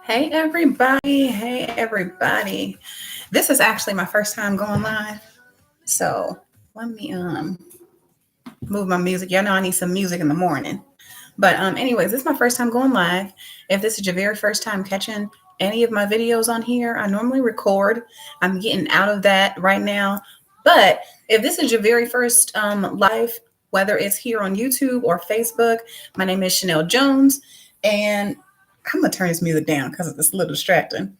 Hey everybody. Hey everybody. This is actually my first time going live. So let me move my music. Y'all know I need some music in the morning. But anyways, this is my first time going live. If this is your very first time catching any of my videos on here, I normally record. I'm getting out of that right now. But if this is your very first live, whether it's here on YouTube or Facebook, my name is Chanel Jones, and I'm gonna turn this music down because it's a little distracting.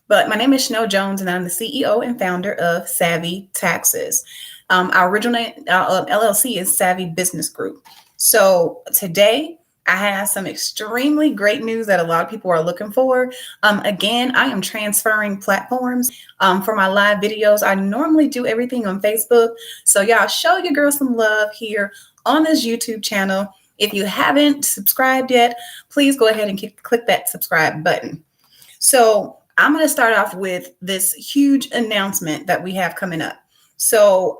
But my name is Chanel Jones, and I'm the CEO and founder of Savvy Taxes. Our original LLC is Savvy Business Group. So today, I have some extremely great news that a lot of people are looking for. Again, I am transferring platforms for my live videos. I normally do everything on Facebook. So, y'all show your girl some love here on this YouTube channel. If you haven't subscribed yet, please go ahead and click that subscribe button. So I'm going to start off with this huge announcement that we have coming up. So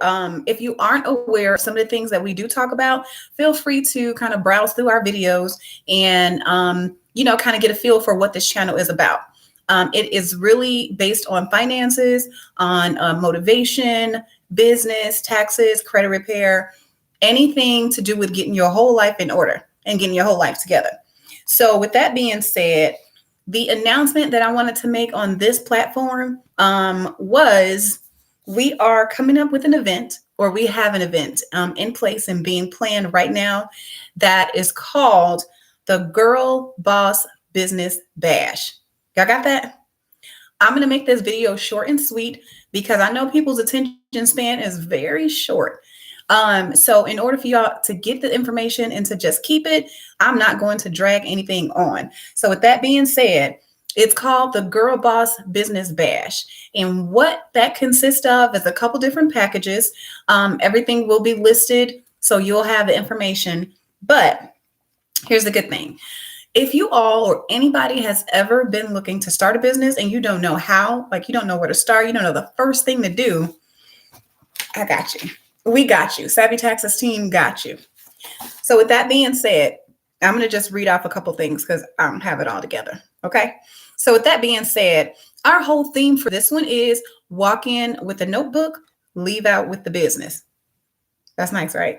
if you aren't aware of some of the things that we do talk about, feel free to kind of browse through our videos and, kind of get a feel for what this channel is about. It is really based on finances, on motivation, business, taxes, credit repair, anything to do with getting your whole life in order and getting your whole life together. So with that being said, the announcement that I wanted to make on this platform was we are coming up with an event, or we have an event in place and being planned right now that is called the Girl Boss Business Bash. Y'all got that? I'm going to make this video short and sweet because I know people's attention span is very short. So in order for y'all to get the information and to just keep it, I'm not going to drag anything on. So with that being said, it's called the Girl Boss Business Bash. And what that consists of is a couple different packages. Everything will be listed, so you'll have the information. But here's the good thing. If you all or anybody has ever been looking to start a business and you don't know how, like you don't know where to start, you don't know the first thing to do, I got you. We got you. Savvy Taxes team got you. So with that being said, I'm going to just read off a couple things because I don't have it all together. Okay. So with that being said, our whole theme for this one is walk in with a notebook, leave out with the business. That's nice, right?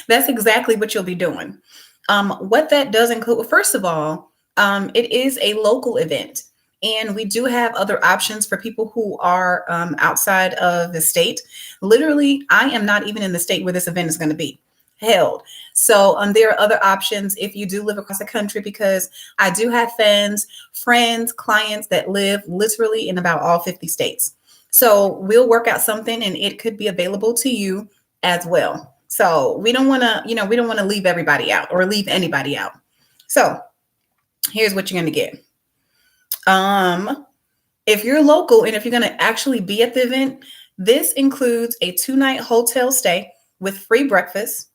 That's exactly what you'll be doing. What that does include, well, first of all, it is a local event. And we do have other options for people who are outside of the state. Literally, I am not even in the state where this event is going to be held. So there are other options if you do live across the country, because I do have friends, clients that live literally in about all 50 states. So we'll work out something and it could be available to you as well. So we don't want to leave everybody out or leave anybody out. So here's what you're going to get. If you're local and if you're going to actually be at the event, this includes a 2-night hotel stay with free breakfast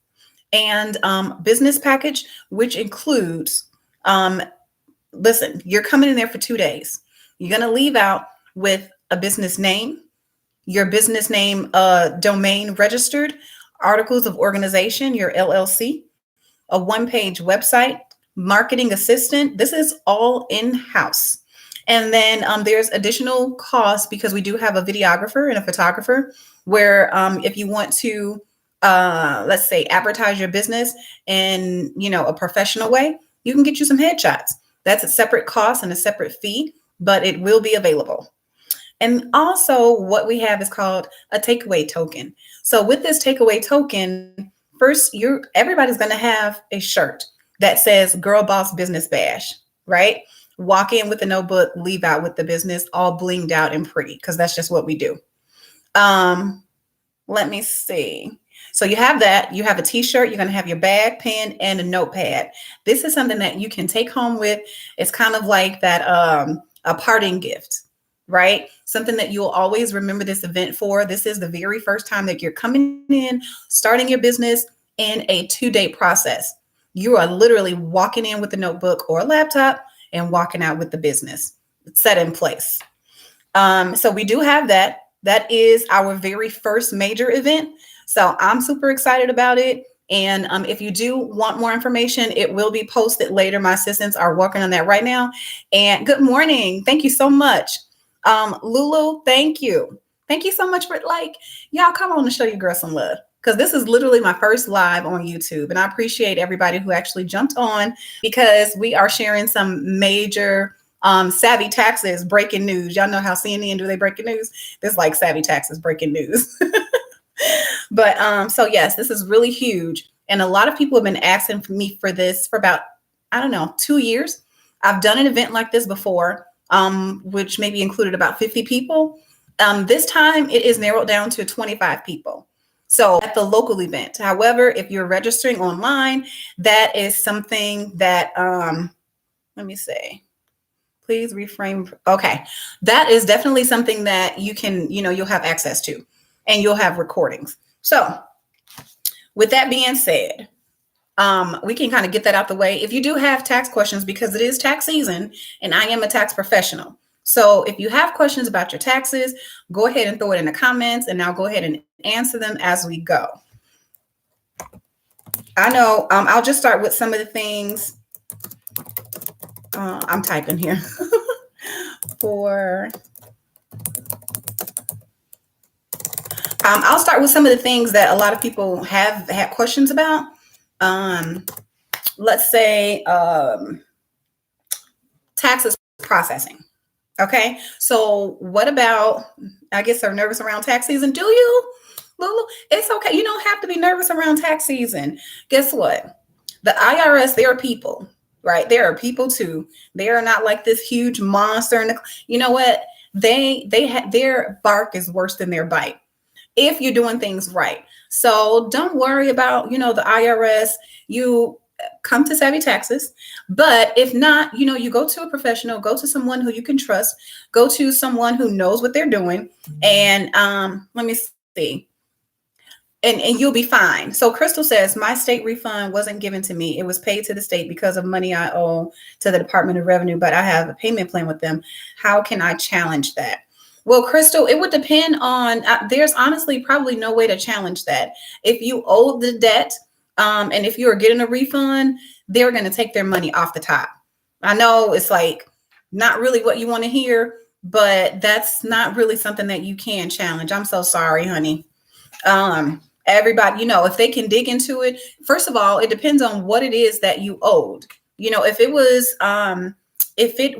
and business package, which includes, listen, you're coming in there for 2 days. You're going to leave out with a business name, your business name domain registered, articles of organization, your LLC, a 1-page website, marketing assistant. This is all in-house. And then there's additional costs because we do have a videographer and a photographer where if you want to, let's say, advertise your business in, a professional way, you can get you some headshots. That's a separate cost and a separate fee, but it will be available. And also what we have is called a takeaway token. So with this takeaway token, first, everybody's going to have a shirt that says Girl Boss Business Bash, right? Walk in with a notebook, leave out with the business, all blinged out and pretty, because that's just what we do. Let me see. So you have that. You have a t-shirt. You're going to have your bag, pen, and a notepad. This is something that you can take home with. It's kind of like that a parting gift, right? Something that you'll always remember this event for. This is the very first time that you're coming in, starting your business in a 2-day process. You are literally walking in with a notebook or a laptop and walking out with the business set in place. So we do have that. That is our very first major event. So I'm super excited about it. And if you do want more information, it will be posted later. My assistants are working on that right now. And good morning. Thank you so much. Lulu, thank you. Thank you so much for y'all come on to show your girl some love. Because this is literally my first live on YouTube. And I appreciate everybody who actually jumped on because we are sharing some major Savvy Taxes breaking news. Y'all know how CNN do they breaking news? This is like Savvy Taxes breaking news. But so yes, this is really huge. And a lot of people have been asking me for this for about, I don't know, 2 years. I've done an event like this before, which maybe included about 50 people. This time it is narrowed down to 25 people. So at the local event. However, if you're registering online, that is something that, let me say, please reframe. Okay. That is definitely something that you can, you'll have access to and you'll have recordings. So with that being said, we can kind of get that out the way. If you do have tax questions, because it is tax season and I am a tax professional. So if you have questions about your taxes, go ahead and throw it in the comments and I'll go ahead and answer them as we go. I know I'll just start with some of the things I'm typing here for. I'll start with some of the things that a lot of people have had questions about. Let's say taxes processing. Okay, so what about, I guess they're nervous around tax season. Do you, Lulu? It's okay. You don't have to be nervous around tax season. Guess what? The IRS, they are people, right? They are people too. They are not like this huge monster. And you know what? Their bark is worse than their bite if you're doing things right. So don't worry about, the IRS. You come to Savvy Taxes, but if not, you go to a professional, go to someone who you can trust, go to someone who knows what they're doing. And let me see. And you'll be fine. So Crystal says, my state refund wasn't given to me. It was paid to the state because of money I owe to the Department of Revenue, but I have a payment plan with them. How can I challenge that? Well, Crystal, it would depend on, there's honestly probably no way to challenge that. If you owe the debt, and if you're getting a refund, they're going to take their money off the top. I know it's like not really what you want to hear, but that's not really something that you can challenge. I'm so sorry, honey. Everybody, if they can dig into it, first of all, it depends on what it is that you owed. If it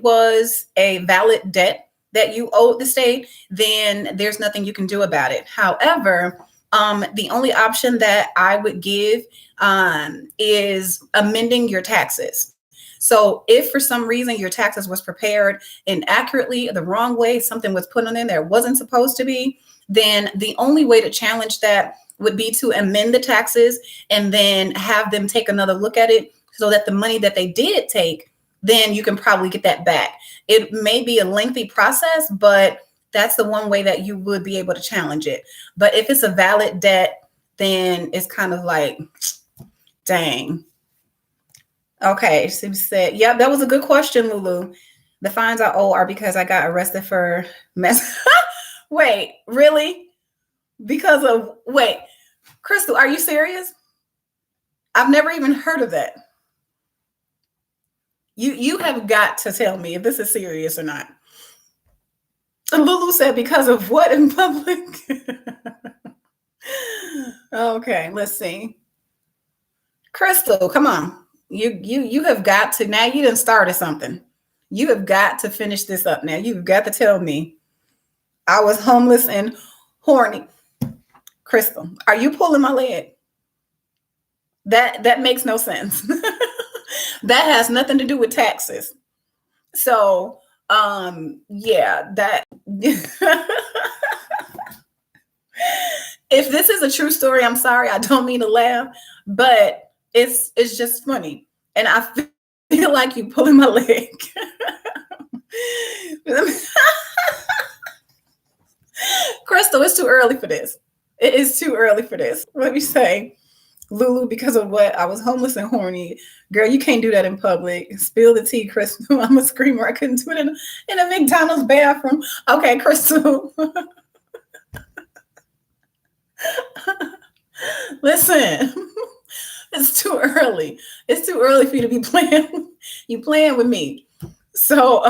was a valid debt that you owed the state, then there's nothing you can do about it. However, the only option that I would give is amending your taxes. So if for some reason your taxes was prepared inaccurately, the wrong way, something was put on in there wasn't supposed to be, then the only way to challenge that would be to amend the taxes and then have them take another look at it so that the money that they did take, then you can probably get that back. It may be a lengthy process, but that's the one way that you would be able to challenge it. But if it's a valid debt, then it's kind of like, dang. Okay, so said, yeah, that was a good question, Lulu. The fines I owe are because I got arrested for mess. Wait, really? Wait, Crystal, are you serious? I've never even heard of that. You have got to tell me if this is serious or not. And Lulu said, because of what in public? Okay, let's see. Crystal, come on. You have got to, now you done started something. You have got to finish this up now. You've got to tell me. I was homeless and horny. Crystal, are you pulling my leg? That makes no sense. That has nothing to do with taxes. So, yeah, that if this is a true story, I'm sorry. I don't mean to laugh, but it's just funny. And I feel like you pulling my leg. Crystal, it's too early for this. It is too early for this. Let me say, Lulu, because of what? I was homeless and horny. Girl, you can't do that in public. Spill the tea, Crystal. I'm a screamer. I couldn't do it in a McDonald's bathroom. Okay, Crystal. Listen, It's too early. It's too early for you to be playing. You playing with me. So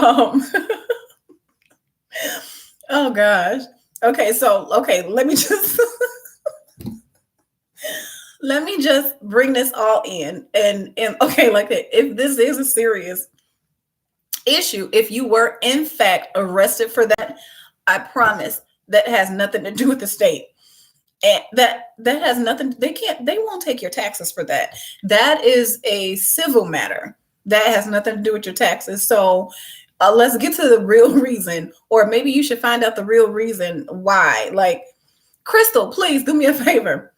oh gosh. Okay, so okay, let me just let me just bring this all in and okay, like if this is a serious issue, if you were in fact arrested for that, I promise that has nothing to do with the state. And that has nothing, they won't take your taxes for that. That is a civil matter. That has nothing to do with your taxes. So let's get to the real reason, or maybe you should find out the real reason why. Like, Crystal, please do me a favor.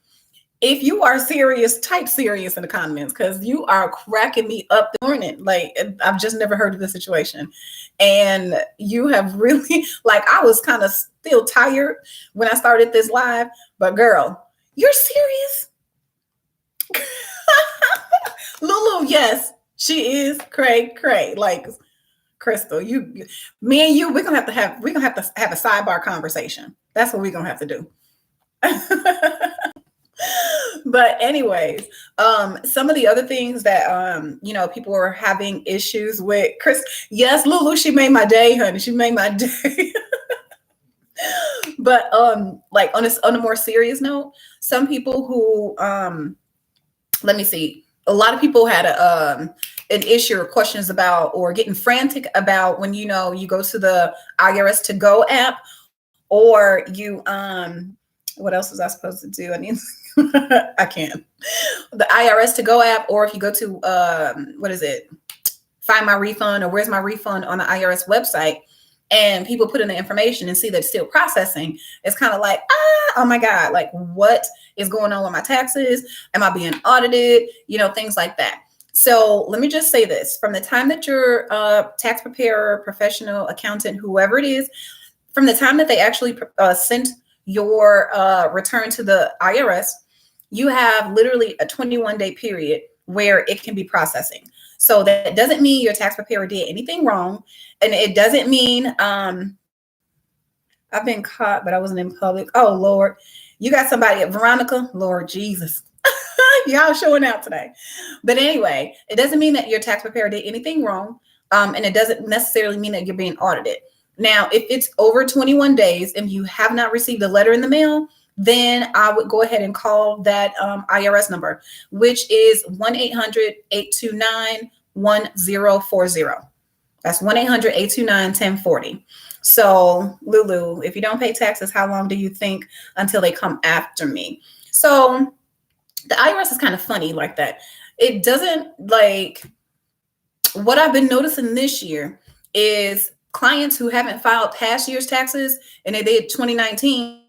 If you are serious, type serious in the comments, because you are cracking me up this morning. Like, I've just never heard of this situation. And you have really, like, I was kind of still tired when I started this live, but girl, you're serious? Lulu, yes, she is cray. Like, Crystal, me and you, we're gonna have to have a sidebar conversation. That's what we're gonna have to do. But anyways, some of the other things that people are having issues with. Chris, yes, Lulu, she made my day, honey. She made my day. But like on a more serious note, some people who let me see, a lot of people had an issue or questions about, or getting frantic about when you go to the IRS To Go app, or you what else was I supposed to do? I mean, I can't. The IRS To Go app, or if you go to what is it? Find My Refund, or Where's My Refund on the IRS website, and people put in the information and see that it's still processing. It's kind of like, oh my God, like what is going on with my taxes? Am I being audited? Things like that. So let me just say this: from the time that your tax preparer, professional accountant, whoever it is, from the time that they actually sent your return to the IRS, you have literally a 21-day period where it can be processing. So that doesn't mean your tax preparer did anything wrong. And it doesn't mean I've been caught, but I wasn't in public. Oh, Lord. You got somebody at Veronica? Lord Jesus. Y'all showing out today. But anyway, it doesn't mean that your tax preparer did anything wrong. And it doesn't necessarily mean that you're being audited. Now, if it's over 21 days and you have not received a letter in the mail, then I would go ahead and call that IRS number, which is 1-800-829-1040. That's 1-800-829-1040. So, Lulu, if you don't pay taxes, how long do you think until they come after me? So the IRS is kind of funny like that. It doesn't, like, what I've been noticing this year is clients who haven't filed past year's taxes, and they did 2019,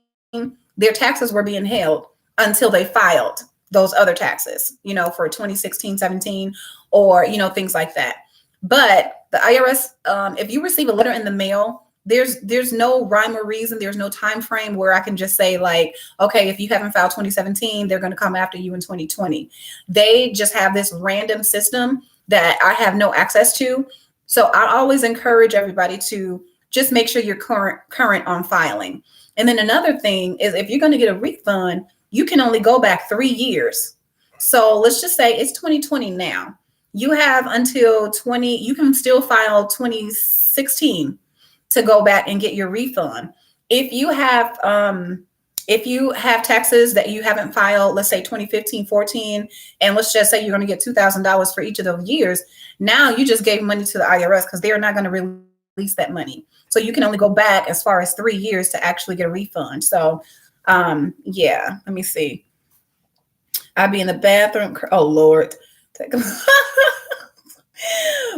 their taxes were being held until they filed those other taxes, for 2016, 17, or, things like that. But the IRS, if you receive a letter in the mail, there's no rhyme or reason. There's no time frame where I can just say, like, okay, if you haven't filed 2017, they're going to come after you in 2020. They just have this random system that I have no access to. So I always encourage everybody to just make sure you're current on filing. And then another thing is, if you're going to get a refund, you can only go back 3 years. So let's just say it's 2020 now. You have until you can still file 2016 to go back and get your refund. If you have taxes that you haven't filed, let's say 2015, 14, and let's just say you're going to get $2,000 for each of those years. Now you just gave money to the IRS because they're not going to release that money. So you can only go back as far as 3 years to actually get a refund. So yeah, let me see. I'll be in the bathroom. Oh, Lord.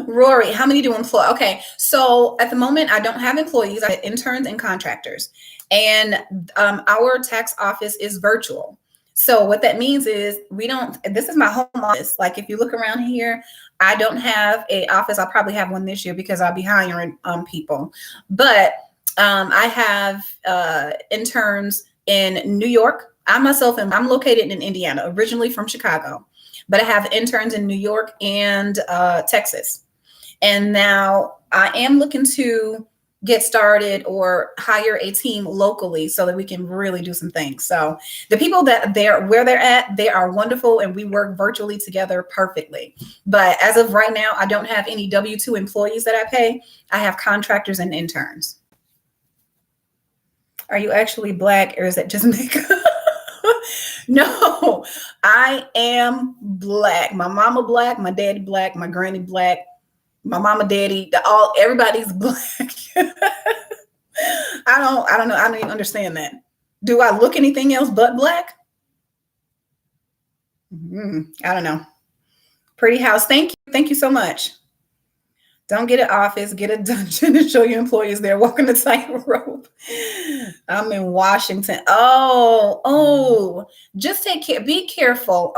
Rory, how many do you employ? Okay, so at the moment, I don't have employees. I have interns and contractors. And our tax office is virtual. So what that means is this is my home office. Like, if you look around here, I don't have an office. I'll probably have one this year because I'll be hiring people. But I have interns in New York. I'm located in Indiana, originally from Chicago, but I have interns in New York and Texas. And now I am looking to get started or hire a team locally so that we can really do some things. So the people that they're where they're at, they are wonderful and we work virtually together perfectly. But as of right now, I don't have any W-2 employees that I pay. I have contractors and interns. Are you actually black or is that just makeup? No, I am black. My mama black, my daddy black, my granny black, my mama, daddy, everybody's black. I don't know. I don't even understand that. Do I look anything else but black? I don't know. Pretty house. Thank you. Thank you so much. Don't get an office, get a dungeon and show your employees they're walking the tightrope. I'm in Washington. Oh, just take care. Be careful.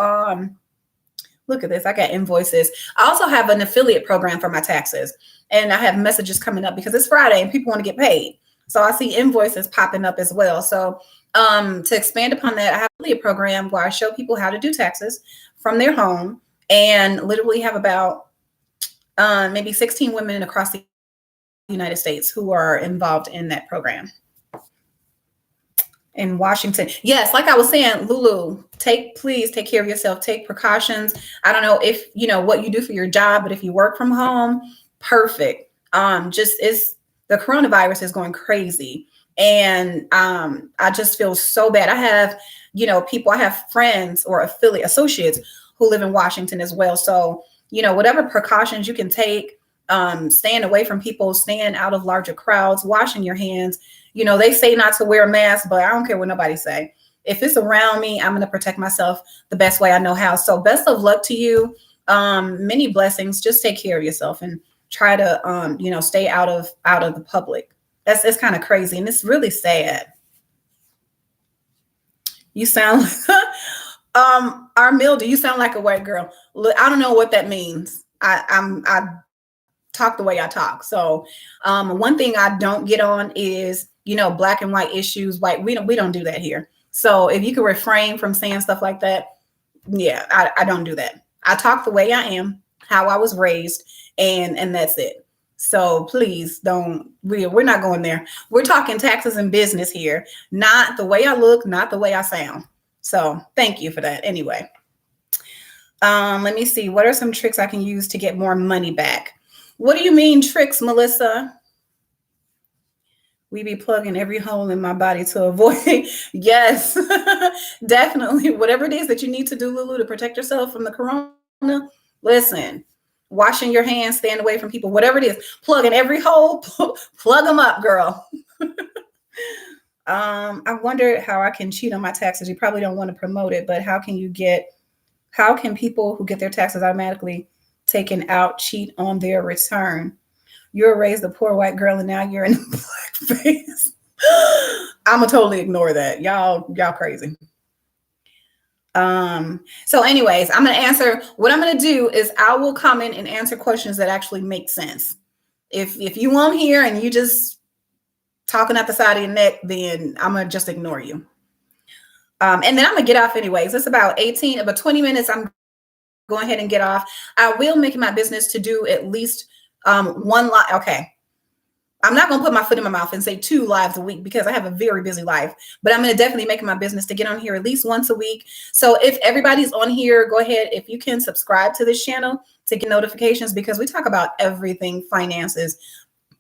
Look at this. I got invoices. I also have an affiliate program for my taxes. And I have messages coming up because it's Friday and people want to get paid. So I see invoices popping up as well. So to expand upon that, I have an affiliate program where I show people how to do taxes from their home and literally have about maybe 16 women across the United States who are involved in that program. In Washington. Yes, like I was saying, Lulu, please take care of yourself. Take precautions. I don't know if you know what you do for your job, but if you work from home, perfect. The coronavirus is going crazy. And I just feel so bad. I have, I have friends or associates who live in Washington as well. So, whatever precautions you can take, staying away from people, staying out of larger crowds, washing your hands. They say not to wear a mask, but I don't care what nobody say. If it's around me, I'm going to protect myself the best way I know how. So best of luck to you. Many blessings. Just take care of yourself and try to, stay out of the public. It's kind of crazy. And it's really sad. You sound like, Armilda, you sound like a white girl. Look, I don't know what that means. I talk the way I talk. So one thing I don't get on is, black and white issues. We don't do that here. So if you could refrain from saying stuff like that, yeah, I don't do that. I talk the way I am, how I was raised, and that's it. So please don't, we're not going there. We're talking taxes and business here, not the way I look, not the way I sound. So thank you for that. Anyway, let me see. What are some tricks I can use to get more money back? What do you mean tricks, Melissa? We be plugging every hole in my body to avoid. Yes, definitely. Whatever it is that you need to do, Lulu, to protect yourself from the corona, listen, washing your hands, staying away from people, whatever it is, plugging every hole, plug them up, girl. I wonder how I can cheat on my taxes. You probably don't want to promote it, but how can people who get their taxes automatically taken out cheat on their return? You're raised a poor white girl and now you're in blackface. I'm gonna totally ignore that. Y'all crazy. So anyways, I'm gonna answer. What I'm gonna do is I will comment and answer questions that actually make sense. If you won't hear and you just talking at the side of your neck, then I'm gonna just ignore you. And then I'm gonna get off anyways. It's about 20 minutes. I'm going ahead and get off. I will make it my business to do at least one live. Okay. I'm not going to put my foot in my mouth and say 2 lives a week because I have a very busy life, but I'm going to definitely make it my business to get on here at least once a week. So if everybody's on here, go ahead. If you can subscribe to this channel to get notifications, because we talk about everything, finances,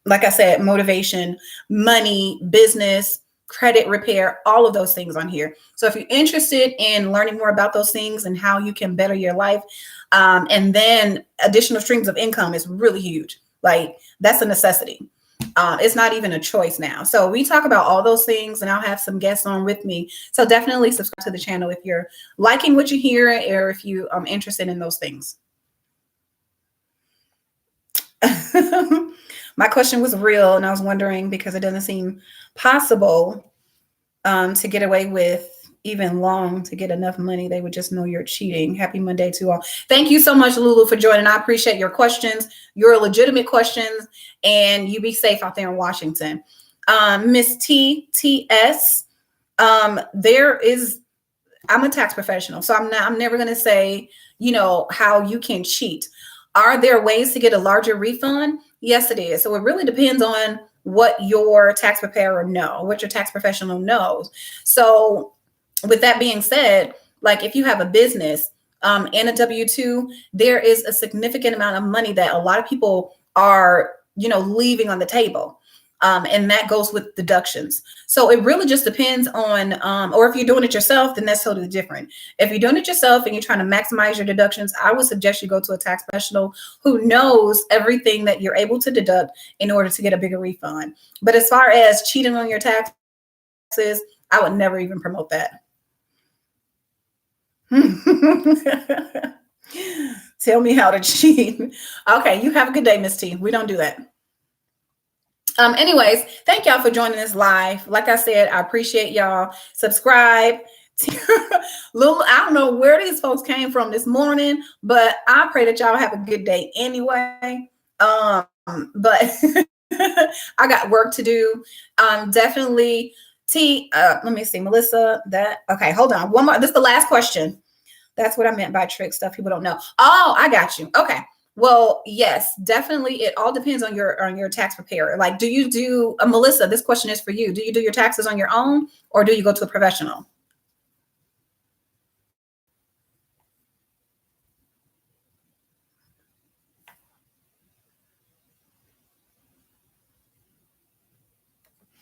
like I said, motivation, money, business, credit repair, all of those things on here. So if you're interested in learning more about those things and how you can better your life, and then additional streams of income is really huge. Like that's a necessity. It's not even a choice now. So we talk about all those things and I'll have some guests on with me. So definitely subscribe to the channel if you're liking what you hear or if you are interested in those things. My question was real and I was wondering because it doesn't seem possible to get away with even long to get enough money. They would just know you're cheating. Happy Monday to all. Thank you so much, Lulu, for joining. I appreciate your questions, your legitimate questions, and you be safe out there in Washington. Miss TTS, I'm a tax professional, so I'm never going to say, how you can cheat. Are there ways to get a larger refund? Yes, it is. So it really depends on what your tax preparer know, what your tax professional knows. So with that being said, like if you have a business and a W-2, there is a significant amount of money that a lot of people are, leaving on the table. And that goes with deductions. So it really just depends on, or if you're doing it yourself, then that's totally different. If you're doing it yourself and you're trying to maximize your deductions, I would suggest you go to a tax professional who knows everything that you're able to deduct in order to get a bigger refund. But as far as cheating on your taxes, I would never even promote that. Tell me how to cheat. Okay, you have a good day, Miss T. We don't do that. Anyways, thank y'all for joining this live. Like I said, I appreciate y'all. Subscribe. Lulu, I don't know where these folks came from this morning, but I pray that y'all have a good day anyway. But I got work to do. Definitely. Let me see, Melissa. Okay, hold on. One more. This is the last question. That's what I meant by trick stuff people don't know. Oh, I got you. Okay. Well, yes, definitely. It all depends on your tax preparer. Like, do you do, Melissa, this question is for you. Do you do your taxes on your own or do you go to a professional?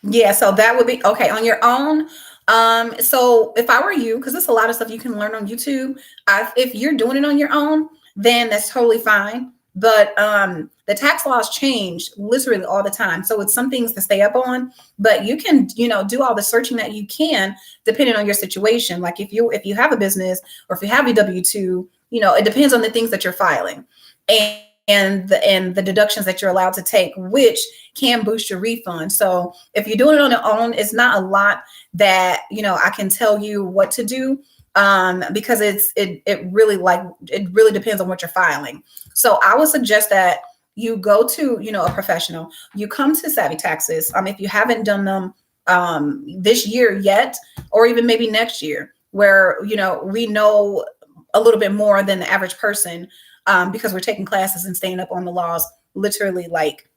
Yeah, so that would be okay on your own. So if I were you, because there's a lot of stuff you can learn on YouTube, if you're doing it on your own, then that's totally fine. But the tax laws change literally all the time. So it's some things to stay up on, but you can, do all the searching that you can depending on your situation. Like if you have a business or if you have a W-2, it depends on the things that you're filing and the deductions that you're allowed to take, which can boost your refund. So if you're doing it on your own, it's not a lot that, I can tell you what to do. Because it really depends on what you're filing. So I would suggest that you go to, a professional. You come to Savvy Taxes. If you haven't done them this year yet, or even maybe next year, where, we know a little bit more than the average person because we're taking classes and staying up on the laws literally like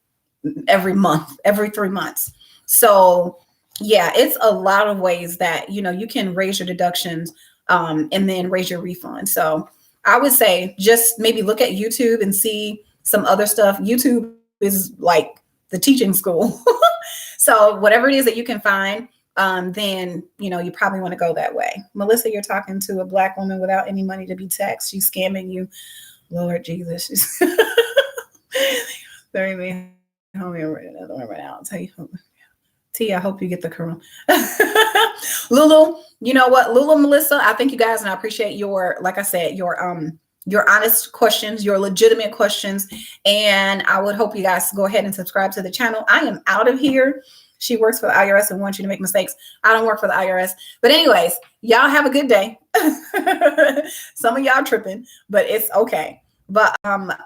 every month, every 3 months. So yeah, it's a lot of ways that, you can raise your deductions and then raise your refund. So I would say just maybe look at YouTube and see some other stuff. YouTube is like the teaching school. So whatever it is that you can find, then, you probably want to go that way. Melissa, you're talking to a Black woman without any money to be taxed. She's scamming you. Lord Jesus. Sorry, man. Hold me another one right now. I'll tell you. T, I hope you get the corona. Lulu, you know what? Lulu, Melissa, I thank you guys and I appreciate like I said, your honest questions, your legitimate questions. And I would hope you guys go ahead and subscribe to the channel. I am out of here. She works for the IRS and wants you to make mistakes. I don't work for the IRS. But anyways, y'all have a good day. Some of y'all tripping, but it's okay. But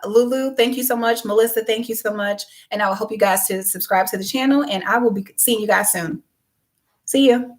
Lulu, thank you so much. Melissa, thank you so much. And I will hope you guys to subscribe to the channel and I will be seeing you guys soon. See you.